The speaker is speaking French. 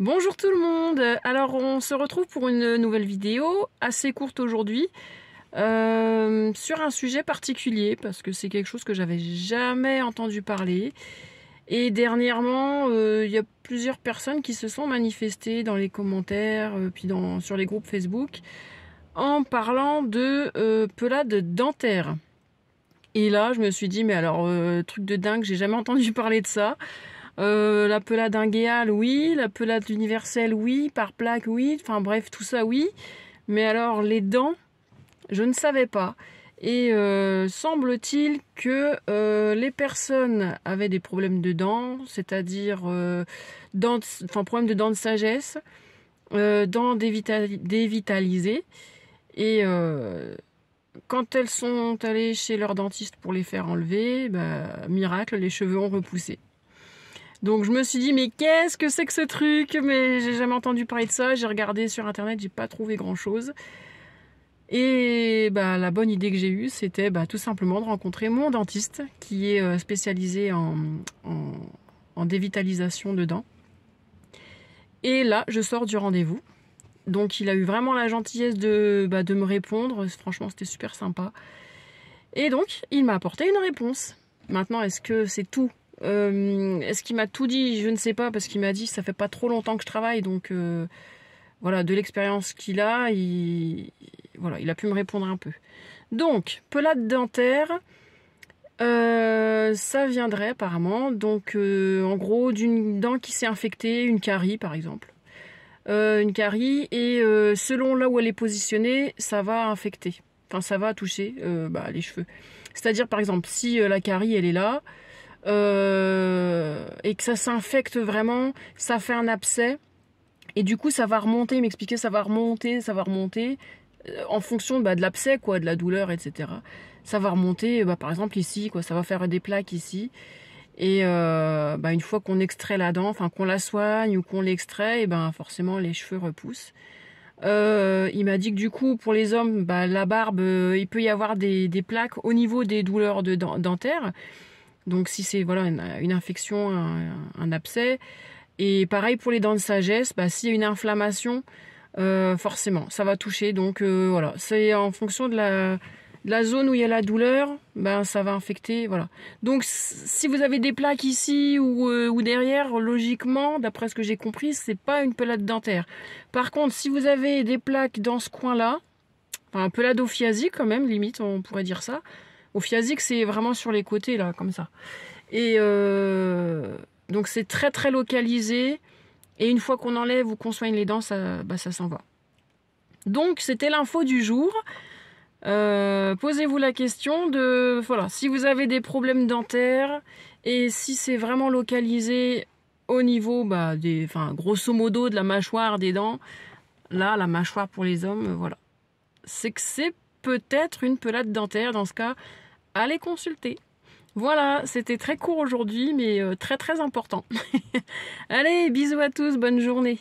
Bonjour tout le monde. Alors on se retrouve pour une nouvelle vidéo assez courte aujourd'hui sur un sujet particulier parce que c'est quelque chose que j'avais jamais entendu parler et dernièrement il y a plusieurs personnes qui se sont manifestées dans les commentaires puis sur les groupes Facebook en parlant de pelade dentaire. Et là je me suis dit mais alors truc de dingue, j'ai jamais entendu parler de ça. La pelade inguéale, oui. La pelade universelle, oui. Par plaque, oui. Enfin bref, tout ça, oui. Mais alors, les dents, je ne savais pas. Et semble-t-il que les personnes avaient des problèmes de dents, c'est-à-dire problèmes de dents de sagesse, dents dévitalisées. Et quand elles sont allées chez leur dentiste pour les faire enlever, miracle, les cheveux ont repoussé. Donc je me suis dit mais qu'est-ce que c'est que ce truc? Mais j'ai jamais entendu parler de ça, j'ai regardé sur internet, j'ai pas trouvé grand chose. Et la bonne idée que j'ai eue, c'était tout simplement de rencontrer mon dentiste qui est spécialisé en dévitalisation de dents. Et là, je sors du rendez-vous. Donc il a eu vraiment la gentillesse de me répondre, franchement c'était super sympa. Et donc il m'a apporté une réponse. Maintenant, est-ce que c'est tout? Est-ce qu'il m'a tout dit? Je ne sais pas, parce qu'il m'a dit ça fait pas trop longtemps que je travaille, donc voilà, de l'expérience qu'il a, il a pu me répondre un peu. Donc, pelade dentaire, ça viendrait apparemment, donc en gros, d'une dent qui s'est infectée, une carie par exemple. Une carie, et selon là où elle est positionnée, ça va infecter, enfin ça va toucher les cheveux. C'est-à-dire par exemple, si la carie elle est là, et que ça s'infecte vraiment, ça fait un abcès et du coup ça va remonter, il m'expliquait, ça va remonter en fonction de l'abcès, quoi, de la douleur, etc. Ça va remonter par exemple ici, quoi, ça va faire des plaques ici, et une fois qu'on extrait la dent, enfin qu'on la soigne ou qu'on l'extrait, et forcément les cheveux repoussent. Il m'a dit que du coup pour les hommes, la barbe, il peut y avoir des plaques au niveau des douleurs dentaires. Donc si c'est une infection, un abcès. Et pareil pour les dents de sagesse, s'il y a une inflammation, forcément, ça va toucher. Donc voilà, c'est en fonction de la zone où il y a la douleur, ça va infecter. Voilà. Donc si vous avez des plaques ici ou derrière, logiquement, d'après ce que j'ai compris, c'est pas une pelade dentaire. Par contre, si vous avez des plaques dans ce coin-là, un pelade ophiasique quand même, limite, on pourrait dire ça. Ophiasique, c'est vraiment sur les côtés, là, comme ça. Et donc, c'est très, très localisé. Et une fois qu'on enlève ou qu'on soigne les dents, ça s'en va. Donc, c'était l'info du jour. Posez-vous la question de... Voilà, si vous avez des problèmes dentaires et si c'est vraiment localisé au niveau, grosso modo, de la mâchoire, des dents, là, la mâchoire pour les hommes, voilà. C'est que c'est peut-être une pelade dentaire. Dans ce cas, allez consulter. Voilà, c'était très court aujourd'hui, mais très très important. Allez, bisous à tous, bonne journée.